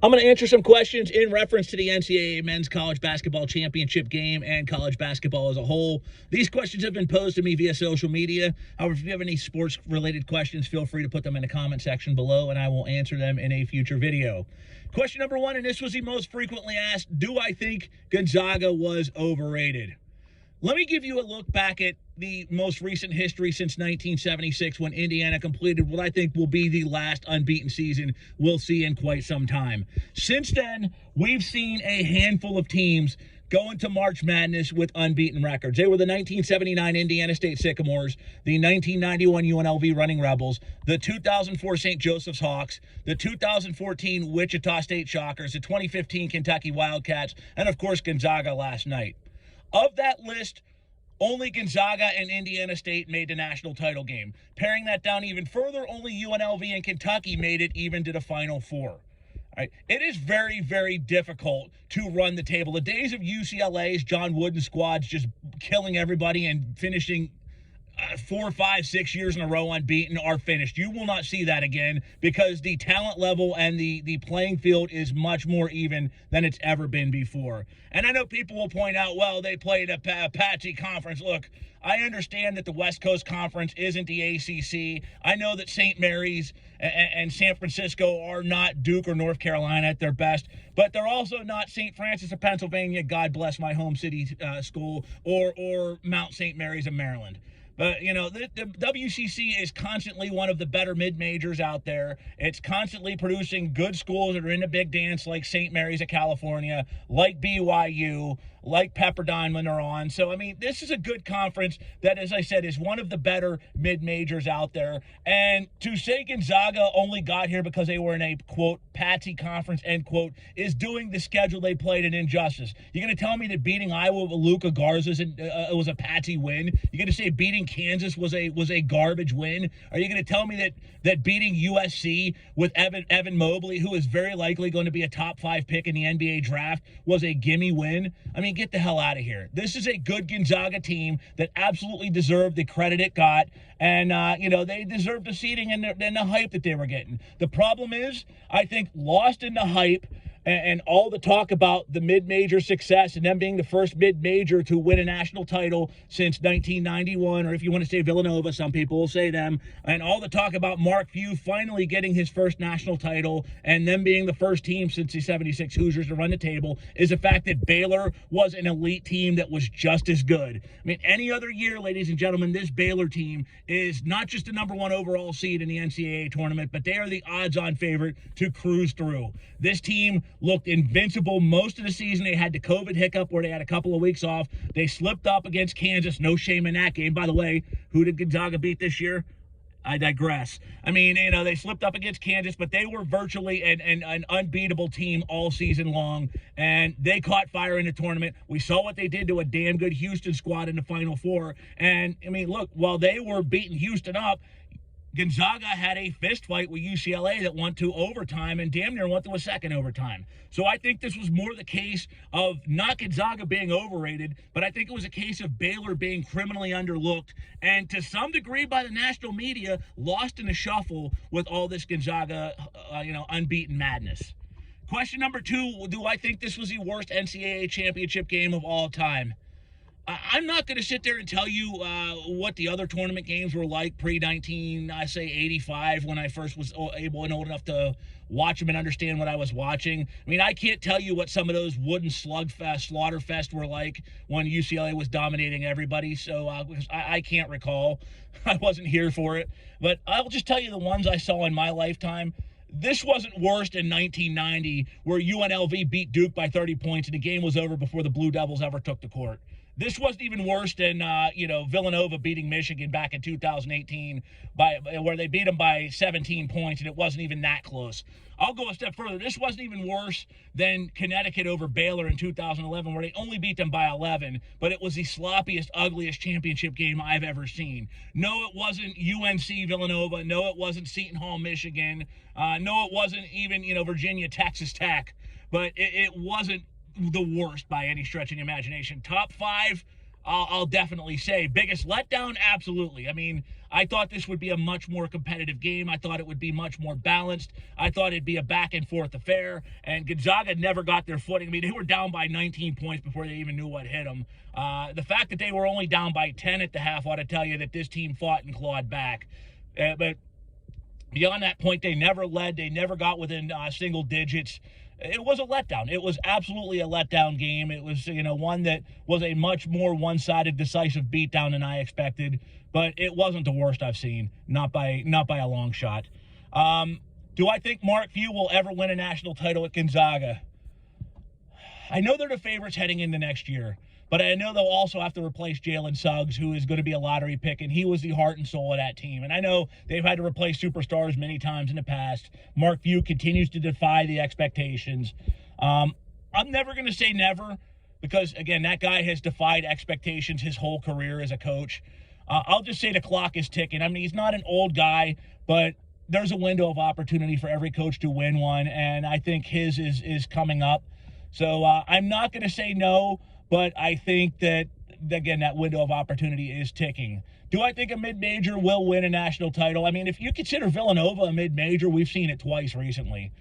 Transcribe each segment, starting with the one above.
I'm going to answer some questions in reference to the NCAA Men's College Basketball Championship game and college basketball as a whole. These questions have been posed to me via social media. However, if you have any sports-related questions, feel free to put them in the comment section below, and I will answer them in a future video. Question number one, and this was the most frequently asked, do I think Gonzaga was overrated? Let me give you a look back at the most recent history since 1976 when Indiana completed what I think will be the last unbeaten season we'll see in quite some time. Since then, we've seen a handful of teams go into March Madness with unbeaten records. They were the 1979 Indiana State Sycamores, the 1991 UNLV Running Rebels, the 2004 St. Joseph's Hawks, the 2014 Wichita State Shockers, the 2015 Kentucky Wildcats, and of course Gonzaga last night. Of that list, only Gonzaga and Indiana State made the national title game. Paring that down even further, only UNLV and Kentucky made it even to the Final Four. All right. It is very, very difficult to run the table. The days of UCLA's John Wooden squads just killing everybody and finishing 4, 5, 6 years in a row unbeaten are finished. You will not see that again because the talent level and the playing field is much more even than it's ever been before. And I know people will point out, well, they played a patchy conference. Look, I understand that the West Coast Conference isn't the ACC. I know that St. Mary's and San Francisco are not Duke or North Carolina at their best, but they're also not St. Francis of Pennsylvania, God bless my home city school, or Mount St. Mary's of Maryland. But, you know, the WCC is constantly one of the better mid-majors out there. It's constantly producing good schools that are in the big dance like St. Mary's of California, like BYU, like Pepperdine when they're on. So, I mean, this is a good conference that, as I said, is one of the better mid-majors out there. And to say Gonzaga only got here because they were in a, quote, patsy conference, end quote, is doing the schedule they played an injustice. You're going to tell me that beating Iowa with Luka Garza was a patsy win? You're going to say beating Kansas was a garbage win? Are you going to tell me that beating USC with Evan Mobley, who is very likely going to be a top 5 pick in the NBA draft, was a gimme win? I mean, get the hell out of here. This is a good Gonzaga team that absolutely deserved the credit it got, and you know, they deserved the seeding and the hype that they were getting. The problem is, I think, lost in the hype and all the talk about the mid-major success and them being the first mid-major to win a national title since 1991, or if you want to say Villanova, some people will say them, and all the talk about Mark Few finally getting his first national title and them being the first team since the 76 Hoosiers to run the table is the fact that Baylor was an elite team that was just as good. I mean, any other year, ladies and gentlemen, this Baylor team is not just the #1 overall seed in the NCAA tournament, but they are the odds-on favorite to cruise through. This team looked invincible most of the season. They had the COVID hiccup where they had a couple of weeks off. They slipped up against Kansas. No shame in that game. By the way, who did Gonzaga beat this year? I digress. I mean, you know, they slipped up against Kansas, but they were virtually an unbeatable team all season long, and they caught fire in the tournament. We saw what they did to a damn good Houston squad in the Final Four. And, I mean, look, while they were beating Houston up, Gonzaga had a fist fight with UCLA that went to overtime and damn near went to a second overtime. So I think this was more the case of not Gonzaga being overrated, but I think it was a case of Baylor being criminally underlooked and to some degree by the national media lost in the shuffle with all this Gonzaga, unbeaten madness. Question number 2, do I think this was the worst NCAA championship game of all time? I'm not going to sit there and tell you what the other tournament games were like pre-85 when I first was able and old enough to watch them and understand what I was watching. I mean, I can't tell you what some of those wooden slugfest, slaughterfest were like when UCLA was dominating everybody, so I can't recall. I wasn't here for it. But I'll just tell you the ones I saw in my lifetime. This wasn't worse in 1990 where UNLV beat Duke by 30 points and the game was over before the Blue Devils ever took the court. This wasn't even worse than, Villanova beating Michigan back in 2018 where they beat them by 17 points, and it wasn't even that close. I'll go a step further. This wasn't even worse than Connecticut over Baylor in 2011 where they only beat them by 11, but it was the sloppiest, ugliest championship game I've ever seen. No, it wasn't UNC Villanova. No, it wasn't Seton Hall, Michigan. No, it wasn't even, Virginia, Texas Tech. But it wasn't the worst by any stretch of the imagination. Top 5, I'll definitely say. Biggest letdown? Absolutely. I mean, I thought this would be a much more competitive game. I thought it would be much more balanced. I thought it'd be a back-and-forth affair, and Gonzaga never got their footing. I mean, they were down by 19 points before they even knew what hit them. The fact that they were only down by 10 at the half ought to tell you that this team fought and clawed back. But beyond that point, they never led. They never got within single digits. It was a letdown. It was absolutely a letdown game. It was, one that was a much more one-sided, decisive beatdown than I expected. But it wasn't the worst I've seen, not by a long shot. Do I think Mark Few will ever win a national title at Gonzaga? I know they're the favorites heading into next year, but I know they'll also have to replace Jalen Suggs, who is going to be a lottery pick, and he was the heart and soul of that team. And I know they've had to replace superstars many times in the past. Mark Few continues to defy the expectations. I'm never going to say never because, again, that guy has defied expectations his whole career as a coach. I'll just say the clock is ticking. I mean, he's not an old guy, but there's a window of opportunity for every coach to win one, and I think his is coming up. So I'm not going to say no, but I think that, again, that window of opportunity is ticking. Do I think a mid-major will win a national title? I mean, if you consider Villanova a mid-major, we've seen it twice recently.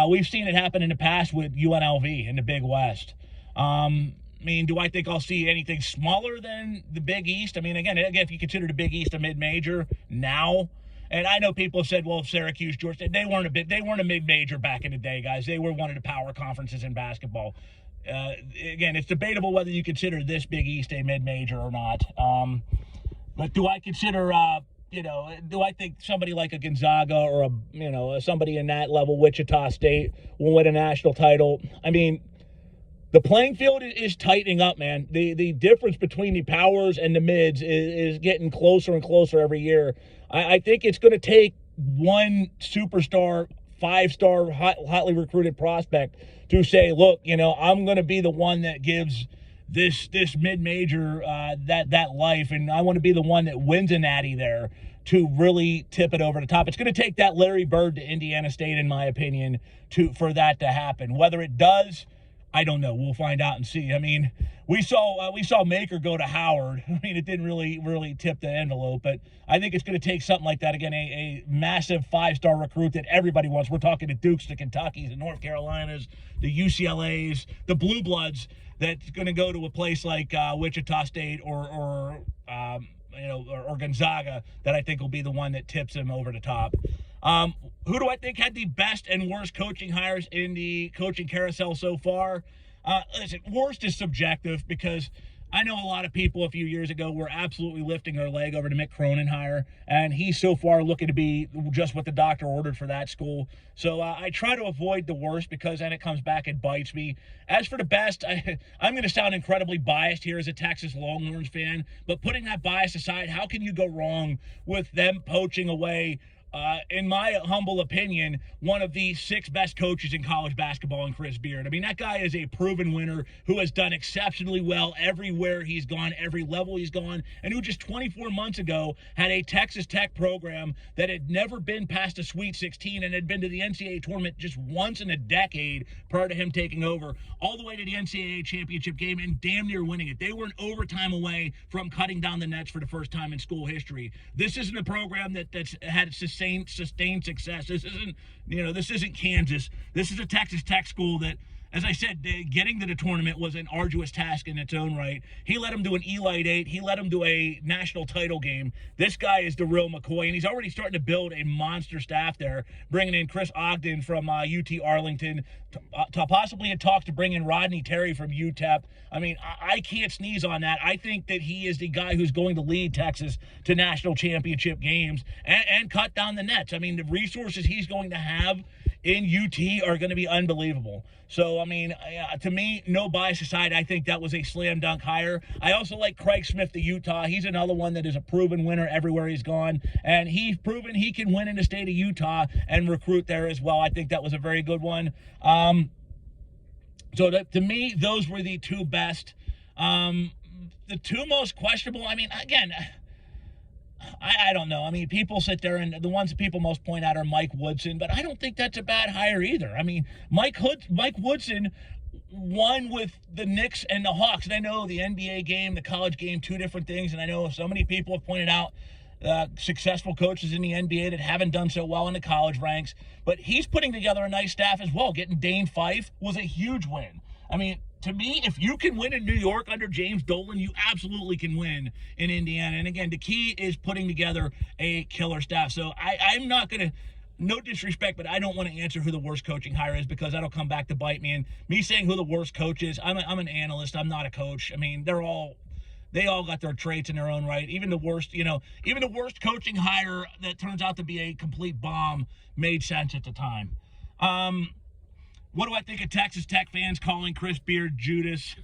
We've seen it happen in the past with UNLV in the Big West. I mean, do I think I'll see anything smaller than the Big East? I mean, again, if you consider the Big East a mid-major now, and I know people have said, well, Syracuse, Georgetown, they weren't a mid-major back in the day, guys. They were one of the power conferences in basketball. Again, it's debatable whether you consider this Big East a mid-major or not. But do I consider, do I think somebody like a Gonzaga or somebody in that level, Wichita State, will win a national title? I mean, the playing field is tightening up, man. The difference between the powers and the mids is getting closer and closer every year. I think it's going to take one superstar, five-star, hotly recruited prospect to say, look, I'm going to be the one that gives this mid-major that life, and I want to be the one that wins a natty there to really tip it over the top. It's going to take that Larry Bird to Indiana State, in my opinion, for that to happen. Whether it does, I don't know. We'll find out and see. I mean, we saw Maker go to Howard. I mean, it didn't really tip the envelope, but I think it's going to take something like that. Again, a massive five-star recruit that everybody wants. We're talking the Dukes, the Kentuckys, the North Carolinas, the UCLAs, the Blue Bloods, that's going to go to a place like Wichita State or Gonzaga, that I think will be the one that tips him over the top. Who do I think had the best and worst coaching hires in the coaching carousel so far? Listen, worst is subjective because I know a lot of people a few years ago were absolutely lifting their leg over the Mick Cronin hire, and he's so far looking to be just what the doctor ordered for that school. So I try to avoid the worst because then it comes back and bites me. As for the best, I'm going to sound incredibly biased here as a Texas Longhorns fan, but putting that bias aside, how can you go wrong with them poaching away, in my humble opinion, one of the 6 best coaches in college basketball in Chris Beard? I mean, that guy is a proven winner who has done exceptionally well everywhere he's gone, every level he's gone, and who just 24 months ago had a Texas Tech program that had never been past a Sweet 16 and had been to the NCAA tournament just once in a decade prior to him taking over, all the way to the NCAA championship game and damn near winning it. They were an overtime away from cutting down the nets for the first time in school history. This isn't a program that's had sustained success. This isn't Kansas. This is a Texas Tech school that, as I said, getting to the tournament was an arduous task in its own right. He led him to an Elite Eight. He led him to a national title game. This guy is the real McCoy, and he's already starting to build a monster staff there, bringing in Chris Ogden from UT Arlington, to possibly in talks to bring in Rodney Terry from UTEP. I mean, I can't sneeze on that. I think that he is the guy who's going to lead Texas to national championship games and cut down the nets. I mean, the resources he's going to have in UT are going to be unbelievable. So, I mean, to me, no bias aside, I think that was a slam dunk hire. I also like Craig Smith to Utah. He's another one that is a proven winner everywhere he's gone, and he's proven he can win in the state of Utah and recruit there as well. I think that was a very good one. So to me, those were the 2 best. The 2 most questionable, I mean, again, I don't know. I mean, people sit there, and the ones that people most point out are Mike Woodson, but I don't think that's a bad hire either. I mean, Mike Woodson one with the Knicks and the Hawks. And I know the NBA game, the college game, two different things. And I know so many people have pointed out successful coaches in the NBA that haven't done so well in the college ranks. But he's putting together a nice staff as well. Getting Dane Fife was a huge win. I mean, to me, if you can win in New York under James Dolan, you absolutely can win in Indiana. And again, the key is putting together a killer staff. So I'm not going to, no disrespect, but I don't want to answer who the worst coaching hire is, because that'll come back to bite me. And me saying who the worst coach is, I'm an analyst. I'm not a coach. I mean, they all got their traits in their own right. Even the worst, even the worst coaching hire that turns out to be a complete bomb made sense at the time. What do I think of Texas Tech fans calling Chris Beard Judas?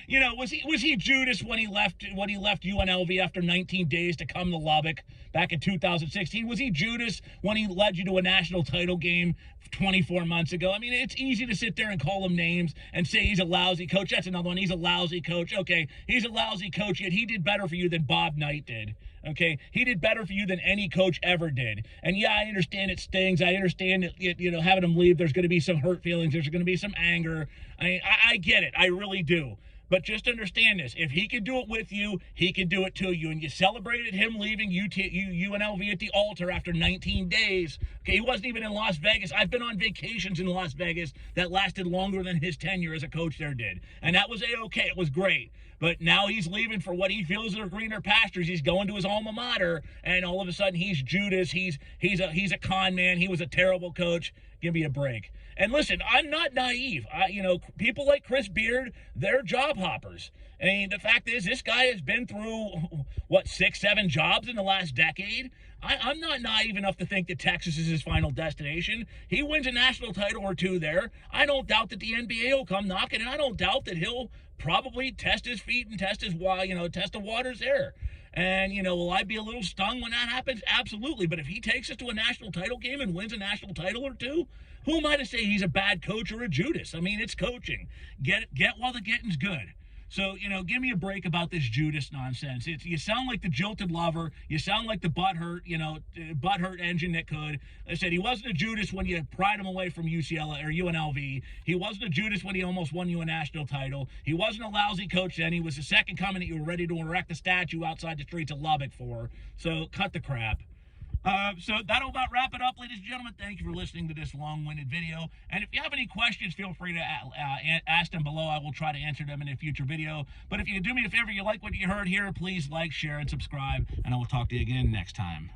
Was he Judas when he left UNLV after 19 days to come to Lubbock back in 2016? Was he Judas when he led you to a national title game 24 months ago? I mean, it's easy to sit there and call him names and say he's a lousy coach. That's another one. He's a lousy coach. Okay, he's a lousy coach, yet he did better for you than Bob Knight did. Okay, he did better for you than any coach ever did. And yeah, I understand it stings. I understand that, having him leave, there's going to be some hurt feelings. There's going to be some anger. I get it. I really do. But just understand this. If he can do it with you, he can do it to you. And you celebrated him leaving UNLV at the altar after 19 days. Okay, he wasn't even in Las Vegas. I've been on vacations in Las Vegas that lasted longer than his tenure as a coach there did. And that was A-okay. It was great. But now he's leaving for what he feels are greener pastures. He's going to his alma mater, and all of a sudden he's Judas. He's a con man. He was a terrible coach. Give me a break. And listen, I'm not naive. People like Chris Beard, they're job hoppers. I mean, the fact is, this guy has been through, 6, 7 jobs in the last decade. I'm not naive enough to think that Texas is his final destination. He wins a national title or two there. I don't doubt that the NBA will come knocking, and I don't doubt that he'll probably test his feet and test the waters there. And, will I be a little stung when that happens? Absolutely. But if he takes us to a national title game and wins a national title or two, who am I to say he's a bad coach or a Judas? I mean, it's coaching. Get while the getting's good. So, give me a break about this Judas nonsense. You sound like the jilted lover. You sound like the butthurt engine that could. I said he wasn't a Judas when you pried him away from UCLA or UNLV. He wasn't a Judas when he almost won you a national title. He wasn't a lousy coach then. He was the second coming that you were ready to erect a statue outside the streets of Lubbock for. So, cut the crap. So that'll about wrap it up, ladies and gentlemen. Thank you for listening to this long-winded video. And if you have any questions, feel free to ask them below. I will try to answer them in a future video. But if you do me a favor, you like what you heard here, please like, share, and subscribe. And I will talk to you again next time.